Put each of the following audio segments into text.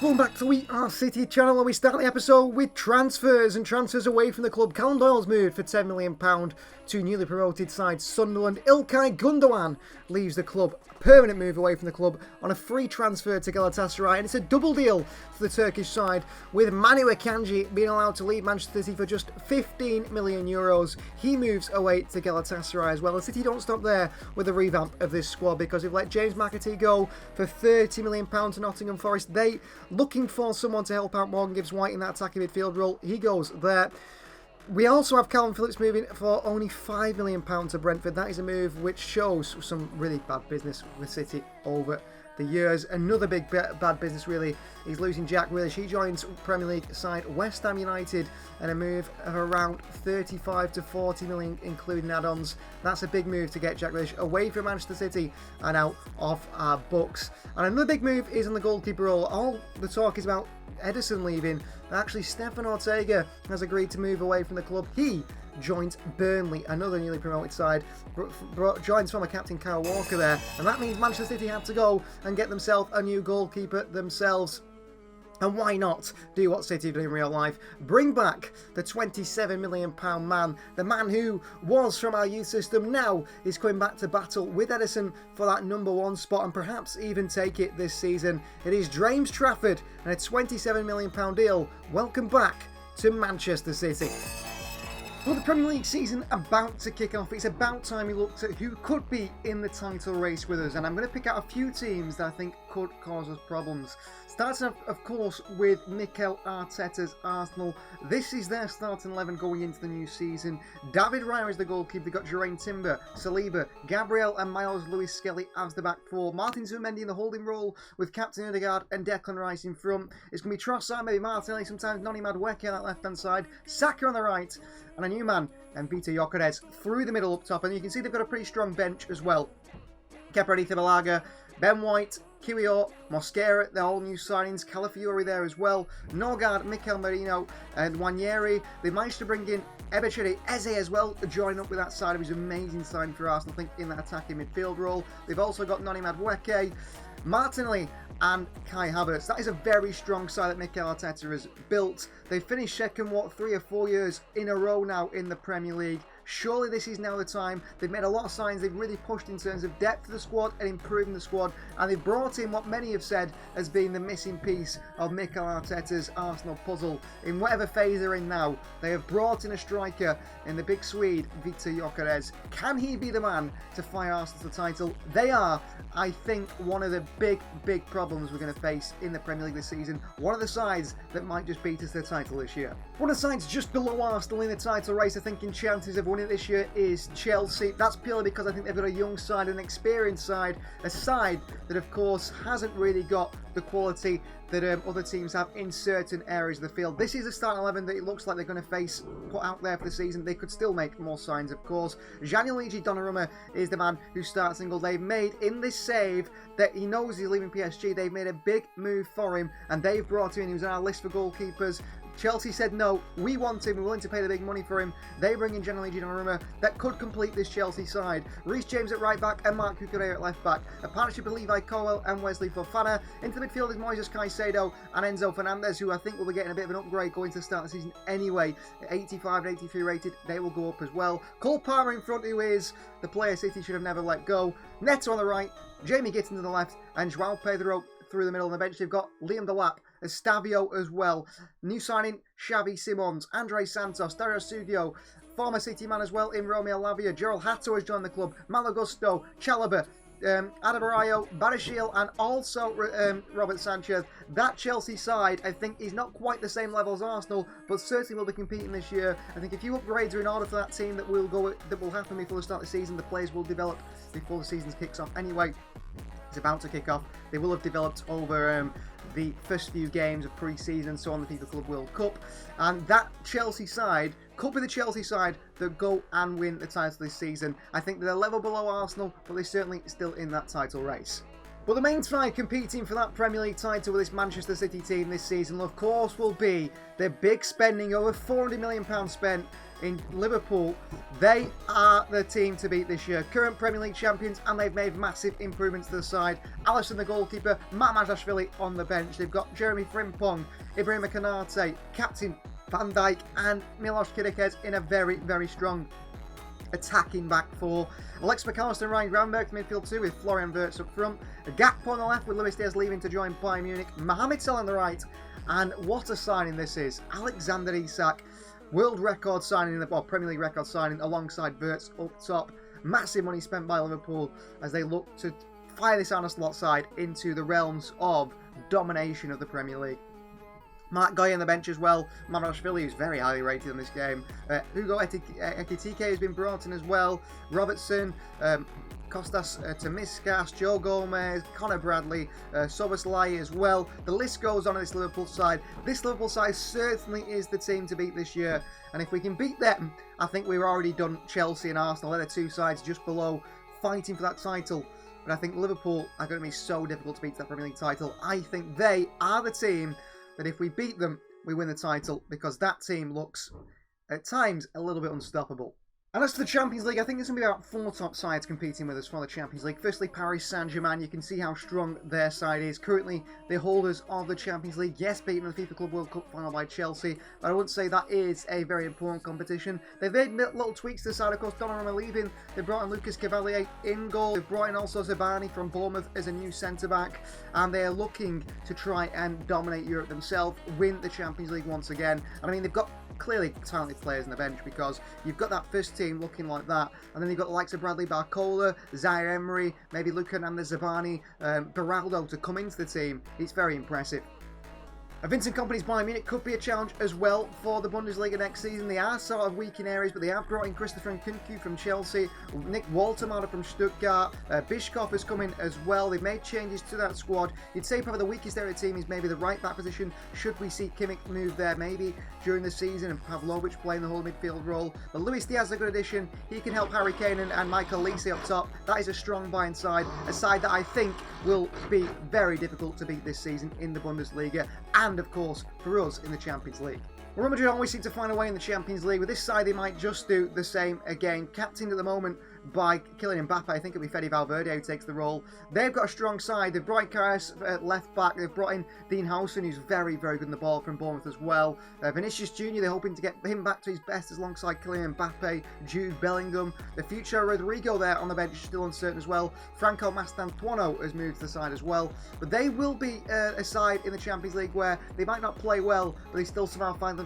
Welcome back to the We Are City channel, where we start the episode with transfers and transfers away from the club. Callum Doyle's moved for £10 million to newly promoted side Sunderland. İlkay Gündoğan leaves the club. Permanent move away from the club on a free transfer to Galatasaray, and it's a double deal for the Turkish side, with Manu Akanji being allowed to leave Manchester City for just €15 million. He moves away to Galatasaray as well. And City don't stop there with the revamp of this squad, because they've let James McAtee go for £30 million to Nottingham Forest. They looking for someone to help out Morgan Gibbs-White in that attacking midfield role. He goes there. We also have Calvin Phillips moving for only £5 million to Brentford. That is a move which shows some really bad business with City over the years. Another big bad business really is losing Jack Grealish. He joins Premier League side West Ham United, and a move of around 35 to 40 million, including add-ons. That's a big move to get Jack Grealish away from Manchester City and out of our books. And another big move is on the goalkeeper role. All the talk is about Ederson leaving. Actually, Stefan Ortega has agreed to move away from the club. He joins Burnley, another newly promoted side, joins former captain Kyle Walker there, and that means Manchester City have to go and get themselves a new goalkeeper themselves. And why not do what City do in real life? Bring back the £27 million man, the man who was from our youth system, now is coming back to battle with Ederson for that #1 spot, and perhaps even take it this season. It is James Trafford and a £27 million deal. Welcome back to Manchester City. Well, the Premier League season about to kick off. It's about time we looked at who could be in the title race with us, and I'm going to pick out a few teams that I think could cause us problems. Starting off, of course, with Mikel Arteta's Arsenal. This is their starting 11 going into the new season. David Raya is the goalkeeper. They've got Jurriën Timber, Saliba, Gabriel and Miles Lewis-Skelly as the back four. Martin Zubimendi in the holding role, with Captain Odegaard and Declan Rice in front. It's going to be Trossard, maybe Martinelli, sometimes Noni Madueke on that left-hand side, Saka on the right, and a new man, and Peter Gyökeres through the middle up top. And you can see they've got a pretty strong bench as well. Kepa Arrizabalaga, Ben White, Kiwior, Mosquera, they're all new signings. Calafiori there as well. Norgard, Mikel Merino, and Nwaneri. They managed to bring in Ebechiri Eze as well, joining up with that side of his amazing signing for Arsenal, I think, in that attacking midfield role. They've also got Noni Madueke, Martinelli, and Kai Havertz. That is a very strong side that Mikel Arteta has built. They finished second, 3 or 4 years in a row now in the Premier League. Surely this is now the time. They've made a lot of signs. They've really pushed in terms of depth of the squad and improving the squad. And they've brought in what many have said has been the missing piece of Mikel Arteta's Arsenal puzzle. In whatever phase they're in now, they have brought in a striker in the big Swede, Peter Gyökeres. Can he be the man to fly Arsenal to the title? They are, I think, one of the big problems we're going to face in the Premier League this season. One of the sides that might just beat us to the title this year. One of the sides just below Arsenal in the title race, I think, in chances of winning this year, is Chelsea. That's purely because I think they've got a young side, an experienced side, a side that of course hasn't really got the quality that other teams have in certain areas of the field. This is a starting 11 that it looks like they're going to face put out there for the season. They could still make more signs, of course. Gianluigi Donnarumma is the man who starts single. They've made in this save that he knows he's leaving PSG. They've made a big move for him, and they've brought him in. He was on our list for goalkeepers. Chelsea said no, we want him, we're willing to pay the big money for him. They bring in Gianluigi Donnarumma that could complete this Chelsea side. Reece James at right back and Marc Cucurella at left back. A partnership of Levi Colwill and Wesley Fofana. Into the midfield is Moises Caicedo and Enzo Fernandez, who I think will be getting a bit of an upgrade going to the start of the season anyway. At 85 and 83 rated, they will go up as well. Cole Palmer in front, who is the player City should have never let go. Neto on the right, Jamie Gittin to the left, and João Pedro through the middle. On the bench, they've got Liam Delap, Estavio as well. New signing, Xavi Simons, Andre Santos, Dario Sugio, former City man as well in Romeo Lavia. Gerald Hatto has joined the club. Malagusto, Chalobah, Adebayo, Barashil, and also Robert Sanchez. That Chelsea side, I think, is not quite the same level as Arsenal, but certainly will be competing this year. I think a few upgrades are in order for that team that will happen before the start of the season. The players will develop before the season kicks off anyway. It's about to kick off. They will have developed over the first few games of pre-season, so on the FIFA Club World Cup. And that Chelsea side could be the Chelsea side that go and win the title this season. I think they're a level below Arsenal, but they're certainly still in that title race. But the main side competing for that Premier League title with this Manchester City team this season, of course, will be the big spending, over £400 million spent in Liverpool. They are the team to beat this year. Current Premier League champions, and they've made massive improvements to the side. Alisson, the goalkeeper, Mamardashvili on the bench. They've got Jeremy Frimpong, Ibrahima Konate, captain Van Dijk, and Milos Kiriches in a very, very strong attacking back four. Alex McAllister and Ryan Gravenberch midfield two, with Florian Wirtz up front. A Gakpo on the left with Luis Diaz leaving to join Bayern Munich. Mohamed Salah on the right. And what a signing this is. Alexander Isak, world record signing, Premier League record signing alongside Wirtz up top. Massive money spent by Liverpool as they look to fire this Arne Slot side into the realms of domination of the Premier League. Mark Guy on the bench as well. Mamardashvili, who's very highly rated in this game. Hugo Ekitike has been brought in as well. Robertson, Kostas Tomiskas, Joe Gomez, Conor Bradley, Soboslai as well. The list goes on this Liverpool side. This Liverpool side certainly is the team to beat this year. And if we can beat them, I think we've already done Chelsea and Arsenal. They're the two sides just below fighting for that title. But I think Liverpool are going to be so difficult to beat that Premier League title. I think they are the team that if we beat them, we win the title, because that team looks, at times, a little bit unstoppable. And as for the Champions League, I think there's going to be about 4 top sides competing with us for the Champions League. Firstly, Paris Saint-Germain. You can see how strong their side is. Currently, the holders of the Champions League. Yes, beaten the FIFA Club World Cup final by Chelsea, but I wouldn't say that is a very important competition. They've made little tweaks to the side. Of course, Donnarumma leaving. They've brought in Lucas Cavalier in goal. They've brought in also Zabani from Bournemouth as a new centre-back. And they are looking to try and dominate Europe themselves, win the Champions League once again. And I mean, they've got clearly talented players on the bench, because you've got that first team looking like that, and then you've got the likes of Bradley Barcola, Zaire Emery, maybe Luka Hernandez Zabani, Beraldo to come into the team. It's very impressive. Vincent Kompany's Bayern Munich could be a challenge as well for the Bundesliga next season. They are sort of weak in areas, but they have brought in Christopher Nkunku from Chelsea, Nick Waltermauer from Stuttgart, Bischoff has come in as well. They've made changes to that squad. You'd say probably the weakest area of the team is maybe the right back position. Should we see Kimmich move there maybe during the season and Pavlovic playing the whole midfield role? But Luis Diaz is a good addition. He can help Harry Kane and Michael Olise up top. That is a strong Bayern side, a side that I think will be very difficult to beat this season in the Bundesliga, and of course for us in the Champions League. Real Madrid always seem to find a way in the Champions League. With this side, they might just do the same again. Captained at the moment by Kylian Mbappe. I think it'll be Fede Valverde who takes the role. They've got a strong side. They've brought in Karas at left back. They've brought in Dean Howson, who's very, very good in the ball from Bournemouth as well. Vinicius Jr., they're hoping to get him back to his best alongside Kylian Mbappe, Jude Bellingham. The future Rodrigo there on the bench is still uncertain as well. Franco Mastantuono has moved to the side as well. But they will be a side in the Champions League where they might not play well, but they still somehow find themselves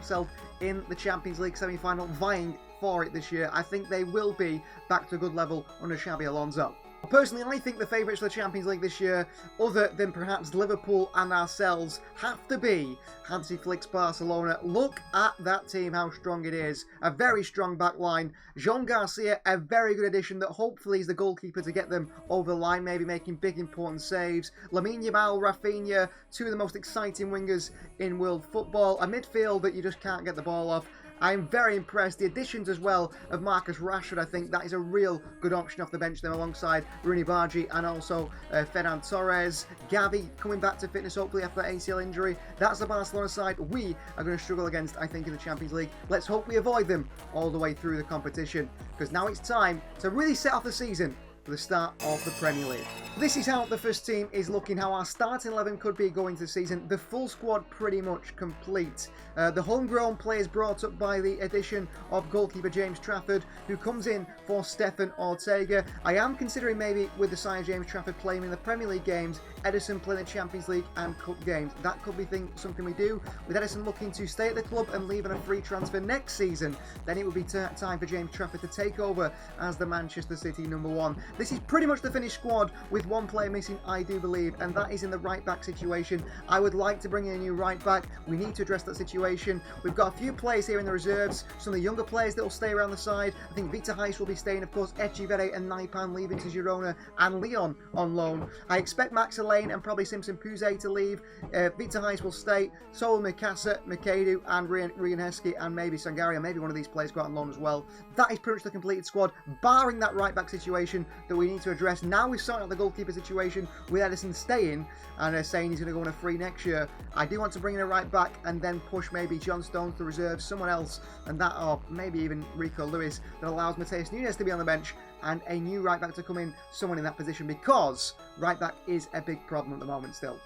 in the Champions League semi-final, vying for it this year. I think they will be back to a good level under Xabi Alonso. Personally, I think the favourites for the Champions League this year, other than perhaps Liverpool and ourselves, have to be Hansi Flick's Barcelona. Look at that team, how strong it is. A very strong back line. Jean Garcia, a very good addition that hopefully is the goalkeeper to get them over the line, maybe making big important saves. Lamine Yamal, Rafinha, two of the most exciting wingers in world football. A midfield that you just can't get the ball off. I'm very impressed. The additions as well of Marcus Rashford, I think that is a real good option off the bench there alongside Rooney Bargi and also Ferran Torres. Gavi coming back to fitness hopefully after that ACL injury. That's the Barcelona side we are going to struggle against, I think, in the Champions League. Let's hope we avoid them all the way through the competition, because now it's time to really set off the season for the start of the Premier League. This is how the first team is looking, how our starting 11 could be going to the season. The full squad pretty much complete. The homegrown players brought up by the addition of goalkeeper James Trafford, who comes in for Stefan Ortega. I am considering maybe with the sign of James Trafford playing in the Premier League games, Ederson playing the Champions League and Cup games. That could be something we do. With Ederson looking to stay at the club and leave on a free transfer next season, then it would be time for James Trafford to take over as the Manchester City #1. This is pretty much the finished squad with one player missing, I do believe, and that is in the right back situation. I would like to bring in a new right back. We need to address that situation. We've got a few players here in the reserves, some of the younger players that will stay around the side. I think Vita Heiss will be staying, of course, Echivere and Naipan leaving to Girona, and Leon on loan. I expect Max Delaney and probably Simpson Puzet to leave. Victor Heis will stay. Sol Mikasa, Mikadu, and Rianeski, and maybe Sangaria. Maybe one of these players go out on loan as well. That is pretty much the completed squad, barring that right-back situation that we need to address. Now we're starting out the goalkeeper situation with Edison staying and saying he's going to go on a free next year. I do want to bring in a right-back and then push maybe John Stones to reserve, someone else, and that, or maybe even Rico Lewis, that allows Mateus Nunes to be on the bench and a new right-back to come in, someone in that position, because right-back is a big problem at the moment still.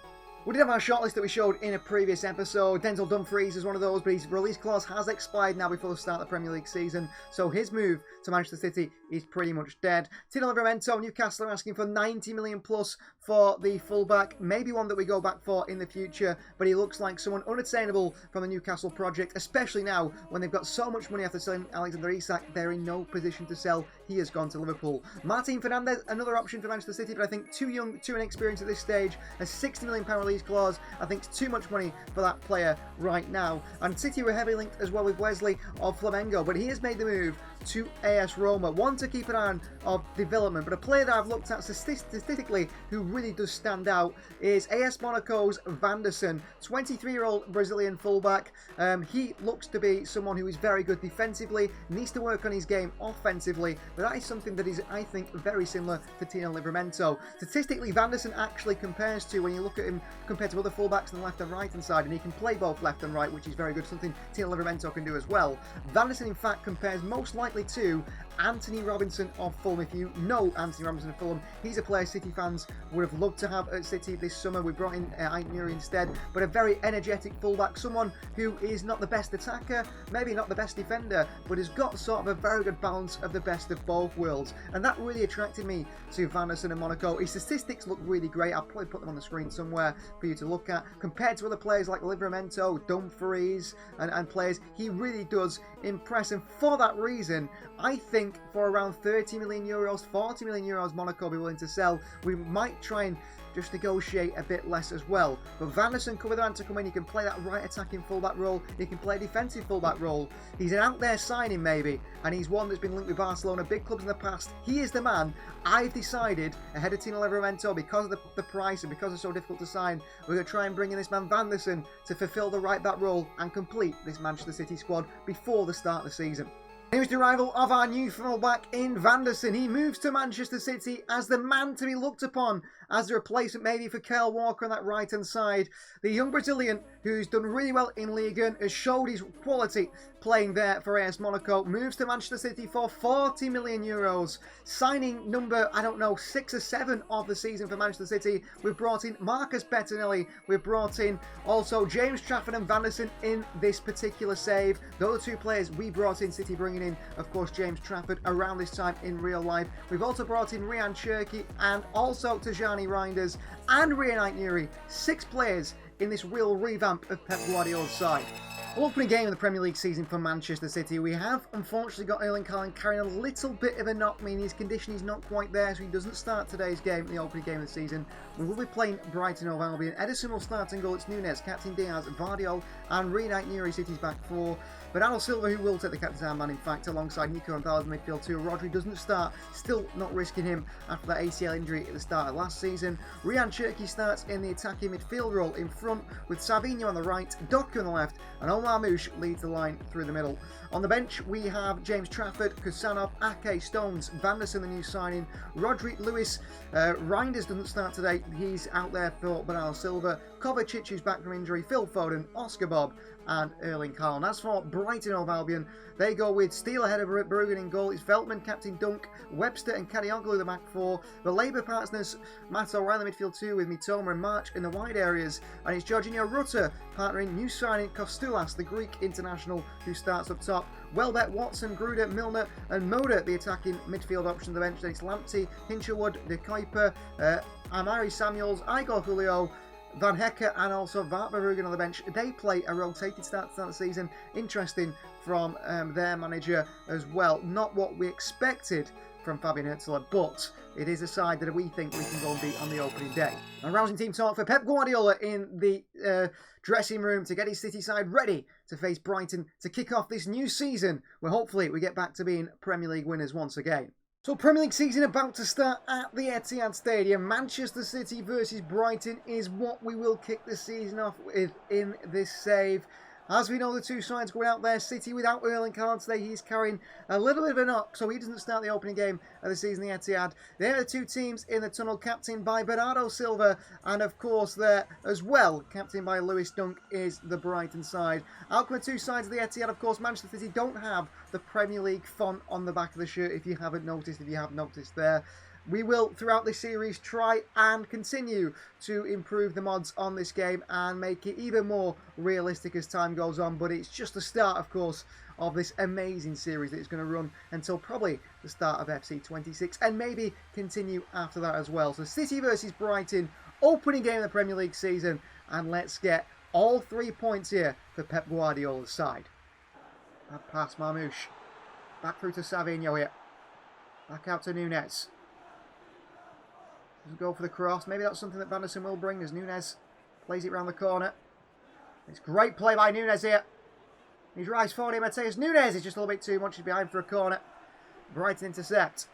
We did have our shortlist that we showed in a previous episode. Denzel Dumfries is one of those, but his release clause has expired now before the start of the Premier League season, so his move to Manchester City is pretty much dead. Tino Livramento, Newcastle are asking for 90 million plus for the fullback, maybe one that we go back for in the future, but he looks like someone unattainable from the Newcastle project, especially now when they've got so much money after selling Alexander Isak. They're in no position to sell. He has gone to Liverpool. Martin Fernandes, another option for Manchester City, but I think too young, too inexperienced at this stage. A £60 million release clause, I think it's too much money for that player right now. And City were heavily linked as well with Wesley of Flamengo, but he has made the move to AS Roma. One to keep an eye on of development, but a player that I've looked at statistically who really does stand out is AS Monaco's Van der Sar, 23-year-old Brazilian fullback. He looks to be someone who is very good defensively, needs to work on his game offensively, but that is something that is, I think, very similar to Tino Livramento. Statistically, Van der Sar actually compares to, when you look at him compared to other fullbacks on the left and right hand side, and he can play both left and right, which is very good, something Tino Livramento can do as well. Van der Sar, in fact, compares most likely to Anthony Robinson of Fulham. If you know Anthony Robinson of Fulham, he's a player City fans would have loved to have at City this summer. We brought in Ait Nuri instead, but a very energetic fullback, someone who is not the best attacker, maybe not the best defender, but has got sort of a very good balance of the best of both worlds, and that really attracted me to Van der Sar and Monaco. His statistics look really great. I'll probably put them on the screen somewhere for you to look at. Compared to other players like Livramento, Dumfries, and players, he really does impress, and for that reason, I think for around 30 million euros, 40 million euros, Monaco will be willing to sell. We might try and just negotiate a bit less as well. But Van der Sar could be to come in. He can play that right attacking fullback role. He can play a defensive fullback role. He's an out there signing maybe, and he's one that's been linked with Barcelona, big clubs in the past. He is the man. I've decided ahead of Tino Livramento, because of the price and because it's so difficult to sign, we're going to try and bring in this man Van der Sar to fulfil the right back role and complete this Manchester City squad before the start of the season. Here's the arrival of our new fullback in Van der Sar. He moves to Manchester City as the man to be looked upon as the replacement maybe for Kyle Walker on that right-hand side. The young Brazilian, who's done really well in Ligue 1, has showed his quality playing there for AS Monaco, moves to Manchester City for 40 million euros. Signing number, I don't know, 6 or 7 of the season for Manchester City. We've brought in Marcus Bettinelli. We've brought in also James Trafford and Van der Sar in this particular save. Those are two players we brought in, City bringing in, of course, James Trafford around this time in real life. We've also brought in Ryan Cherki and also Tajani Reinders and Rian Ait Nuri. 6 players in this real revamp of Pep Guardiola's side. Opening game of the Premier League season for Manchester City. We have unfortunately got Erling Haaland carrying a little bit of a knock, meaning his condition is not quite there, so he doesn't start today's game, the opening game of the season. We will be playing Brighton of Albion. Edison will start in goal. It's Nunes, Captain Diaz, Vardiol, and Rian Ait Nuri, City's back 4. Bernardo Silva, who will take the captain's armband, in fact, alongside Nico Gonzalez in midfield too. Rodri doesn't start, still not risking him after that ACL injury at the start of last season. Ryan Cherki starts in the attacking midfield role in front, with Savinho on the right, Doku on the left, and Omar Mouche leads the line through the middle. On the bench, we have James Trafford, Kusanov, Ake, Stones, Van der Sar, the new signing, Rodri, Lewis. Reinders doesn't start today, he's out there for Bernardo Silva. Kovacic, who's back from injury, Phil Foden, Oscar Bob, and Erling Haaland. As for Brighton of Albion, they go with Steele ahead of Bruggen in goal. It's Veltman, Captain Dunk, Webster and Kadioglu the back 4. The Labour partners, Matt O'Reilly midfield 2 with Mitoma and March in the wide areas. And it's Jorginho Rutter partnering new signing Kostoulas, the Greek international, who starts up top. Welbeck, Watson, Gruder, Milner and Moda, the attacking midfield option on the bench. Then it's Lamptey, Hinchelwood, De Kuiper, Amari Samuels, Igor Julio, Van Hecke and also Bart Verbruggen on the bench. They play a rotated start to start the season. Interesting from their manager as well. Not what we expected from Fabian Hürzeler, but it is a side that we think we can go and beat on the opening day. A rousing team talk for Pep Guardiola in the dressing room to get his City side ready to face Brighton to kick off this new season, where hopefully we get back to being Premier League winners once again. So Premier League season about to start at the Etihad Stadium. Manchester City versus Brighton is what we will kick the season off with in this save. As we know, the two sides going out there. City without Erling Haaland today. He's carrying a little bit of a knock, so he doesn't start the opening game of the season, the Etihad. They're the two teams in the tunnel, captained by Bernardo Silva. And of course, there as well, captained by Lewis Dunk, is the Brighton side. Out come the two sides of the Etihad. Of course, Manchester City don't have the Premier League font on the back of the shirt, if you haven't noticed, if you have noticed there. We will, throughout this series, try and continue to improve the mods on this game and make it even more realistic as time goes on. But it's just the start, of course, of this amazing series that is going to run until probably the start of FC 26 and maybe continue after that as well. So City versus Brighton, opening game of the Premier League season, and let's get all 3 points here for Pep Guardiola's side. That pass, Marmoush. Back through to Savinho here. Back out to Nunez. Doesn't go for the cross. Maybe that's something that Vanderson will bring as Nunez plays it round the corner. It's great play by Nunez here. He drives forward here, Mateus Nunez is just a little bit too much. He's behind for a corner. Brighton intercept.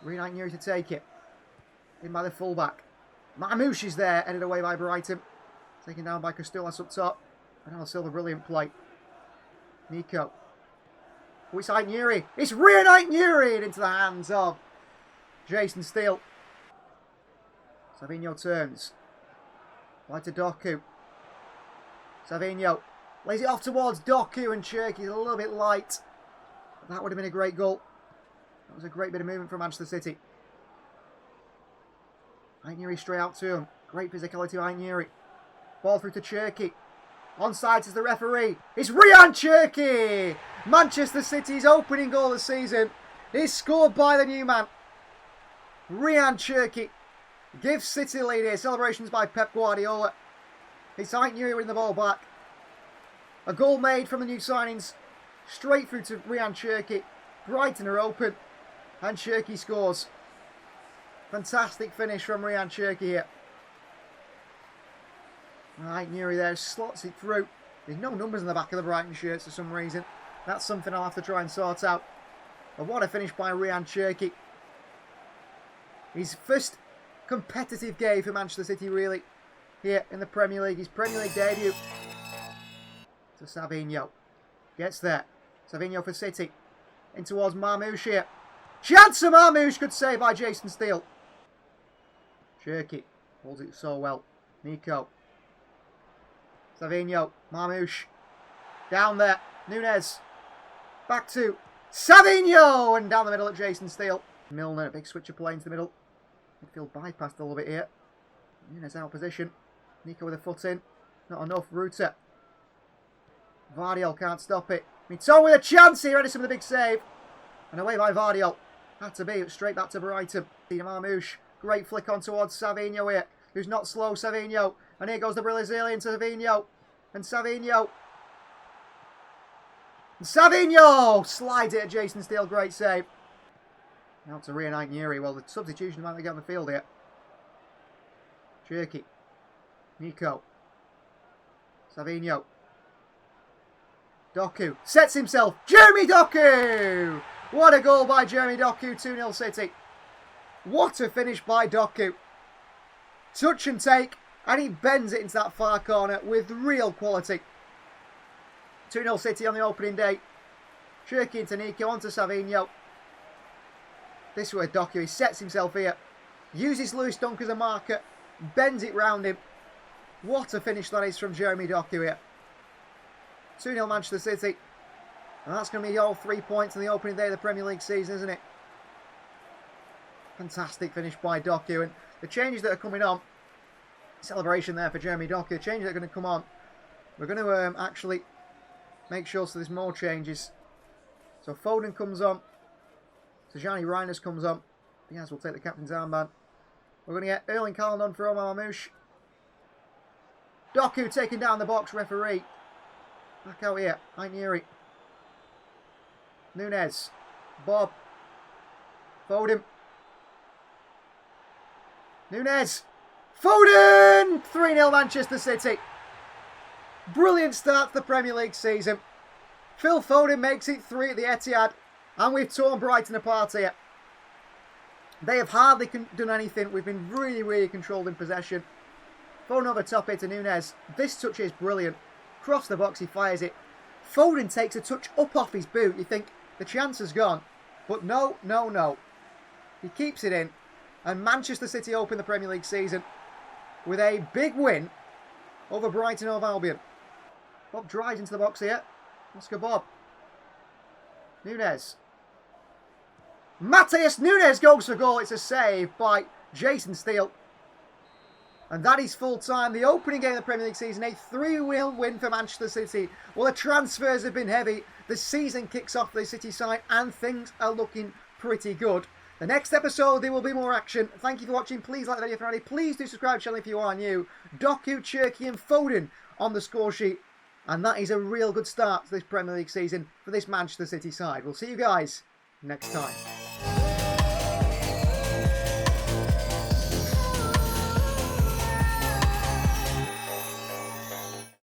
Reunite Nuri to take it. In by the fullback. Marmoush is there, headed away by Brighton. Taken down by Castellas up top. Bernardo Silva, brilliant play. Nico. Oh, it's Nuri. It's Reunite Nuri into the hands of Jason Steele. Savinho turns. Right to Doku. Savinho lays it off towards Doku, and Cherky's a little bit light. That would have been a great goal. That was a great bit of movement from Manchester City. Nuri straight out to him. Great physicality by Nuri. Ball through to Cherky. Onside is the referee. It's Ryan Cherky! Manchester City's opening goal of the season is scored by the new man. Ryan Cherky gives City the lead here. Celebrations by Pep Guardiola. It's Nuri winning the ball back. A goal made from the new signings. Straight through to Ryan Cherky. Brighton are open. And Cherky scores. Fantastic finish from Ryan Cherky here. Nuri there slots it through. There's no numbers on the back of the Brighton shirts for some reason. That's something I'll have to try and sort out. But what a finish by Ryan Cherky. His first competitive game for Manchester City, really, here in the Premier League. His Premier League debut. To Savinho. Gets there. Savinho for City. In towards Marmoush here. Chance of Marmoush. Good save by Jason Steele. Cherky holds it so well. Nico. Savinho. Marmoush. Down there. Nunez. Back to Savinho. And down the middle at Jason Steele. Milner, a big switch of play into the middle. Midfield bypassed a little bit here. Nunez out of position. Nico with a foot in. Not enough. Ruta. Vardiol can't stop it. Mito with a chance here. Edison with a big save. And away by Vardiol. Had to be. Straight back to Brighton. Marmoush. Great flick on towards Savinho here. Who's not slow. Savinho. And here goes the Brazilian to Savinho. And Savinho. And Savinho slides it at Jason Steele. Great save. Now to Reunite Nuri. Well, the substitution might get on the field here. Cherky. Nico. Savinho. Doku. Sets himself. Jeremy Doku! What a goal by Jeremy Doku. 2-0 City. What a finish by Doku. Touch and take. And he bends it into that far corner with real quality. 2-0 City on the opening day. Cherky into Nico. Onto Savinho. This way Doku, he sets himself here. Uses Lewis Dunk as a marker. Bends it round him. What a finish that is from Jeremy Doku here. 2-0 Manchester City. And that's going to be all 3 points in the opening day of the Premier League season, isn't it? Fantastic finish by Doku. And the changes that are coming on. Celebration there for Jeremy Doku. The changes that are going to come on. We're going to actually make sure so there's more changes. So Foden comes on. Tajani Reinders comes on. Diaz will take the captain's armband. We're going to get Erling Haaland on for Omar Marmoush. Doku taking down the box referee. Back out here. Nuri. Nunez. Bob. Foden. Nunez. Foden! 3-0 Manchester City. Brilliant start to the Premier League season. Phil Foden makes it 3 at the Etihad. And we've torn Brighton apart here. They have hardly done anything. We've been really, really controlled in possession. Foden over top here to Nunez. This touch is brilliant. Cross the box, he fires it. Foden takes a touch up off his boot. You think the chance has gone. But no, no, no. He keeps it in. And Manchester City open the Premier League season with a big win over Brighton Hove Albion. Bob drives into the box here. Oscar Bob. Nunez. Matheus Nunes goes for goal. It's a save by Jason Steele. And that is full time. The opening game of the Premier League season, a 3-0 win for Manchester City. Well, the transfers have been heavy. The season kicks off for the City side and things are looking pretty good. The next episode, there will be more action. Thank you for watching. Please like the video if you're ready. Please do subscribe to the channel if you are new. Doku, Cherki and Foden on the score sheet. And that is a real good start to this Premier League season for this Manchester City side. We'll see you guys next time.